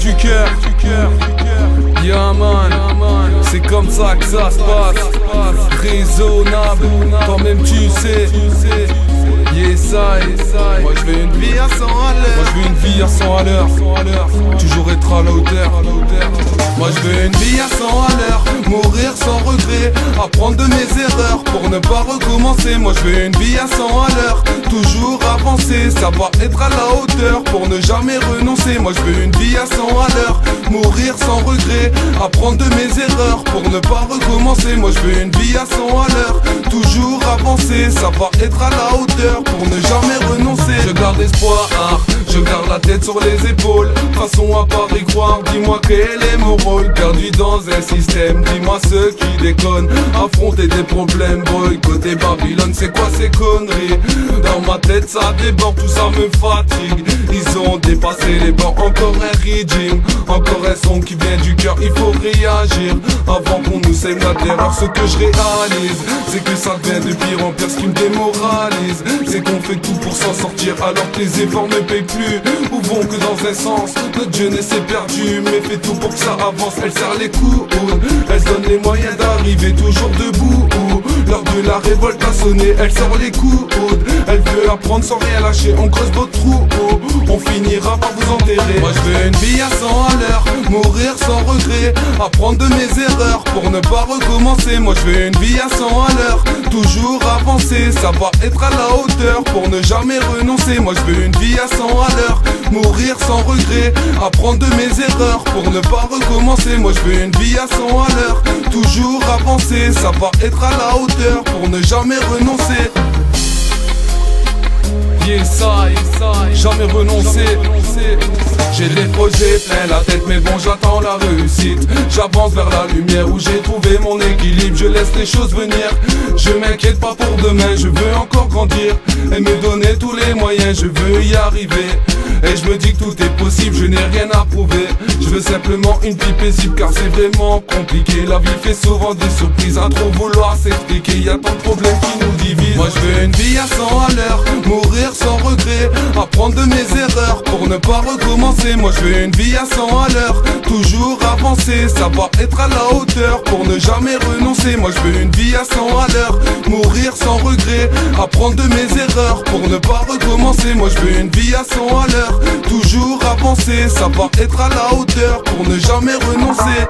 du cœur. Yeah man, c'est comme ça que ça se passe. Raisonnable, toi-même tu sais. Yes I. Moi je veux une vie à 100 à l'heure. Moi je veux une vie à 100 à l'heure. Toujours être à la hauteur. Moi je veux une vie à 100 à l'heure. Mourir sans regret. Apprendre de mes erreurs pour ne pas recommencer. Moi je veux une vie à 100 à l'heure. Toujours avancer, savoir être à la hauteur pour ne jamais renoncer. Moi je veux une vie à 100 à l'heure. Mourir sans regret. Apprendre de mes erreurs pour ne pas recommencer. Moi je veux une vie à 100 à l'heure. Toujours avancer, savoir être à la hauteur pour ne jamais renoncer. Je garde espoir, je garde la tête sur les épaules. Façon à pas y croire, dis-moi quel est mon rôle. Perdu dans un système, dis-moi ceux qui déconnent. Affronter des problèmes, boycotter Babylone, c'est quoi ces conneries? Dans ma tête ça déborde, tout ça me fatigue. Ils ont dépassé les bords, encore un régime. Encore un son qui vient du cœur, il faut réagir avant qu'on nous sème la terreur. Ce que je réalise, c'est que ça devient de pire en pire. Ce qui me démoralise, c'est qu'on fait tout pour s'en sortir alors que les efforts ne payent plus ou vont que dans un sens. Notre jeunesse est perdue, mais fait tout pour que ça avance. Elle serre les coudes, elle se donne les moyens d'arriver toujours debout. L'heure de la révolte a sonné, elle sort les coudes. Elle veut apprendre sans rien lâcher, on creuse votre trou. On finira par vous enterrer. Moi je veux une vie à 100 à l'heure, mourir sans regret. Apprendre de mes erreurs pour ne pas recommencer. Moi je veux une vie à 100 à l'heure, toujours avancer, savoir être à la hauteur pour ne jamais renoncer. Moi je veux une vie à 100 à l'heure, mourir sans regret. Apprendre de mes erreurs pour ne pas recommencer. Moi je veux une vie à 100 à l'heure, toujours avancer, savoir être à la hauteur pour ne jamais renoncer. Yes I, jamais renoncer. J'ai des projets plein la tête, mais bon j'attends la réussite. J'avance vers la lumière où j'ai trouvé mon équilibre. Je laisse les choses venir, je m'inquiète pas pour demain. Je veux encore grandir et me donner tous les moyens. Je veux y arriver et je me dis que tout est possible. Je n'ai rien à prouver, je veux simplement une vie paisible. Car c'est vraiment compliqué, la vie fait souvent des surprises. À trop vouloir s'expliquer, y a tant de problèmes qui nous divisent. Moi je veux une vie à 100 à l'heure, mourir sans regret. Apprendre de mes erreurs pour ne pas recommencer. Moi je veux une vie à 100 à l'heure, toujours avancer, savoir être à la hauteur pour ne jamais renoncer. Moi je veux une vie à 100 à l'heure, mourir sans regret. Apprendre de mes erreurs pour ne pas recommencer. Moi je veux une vie à 100 à l'heure, toujours avancer, savoir être à la hauteur pour ne jamais renoncer.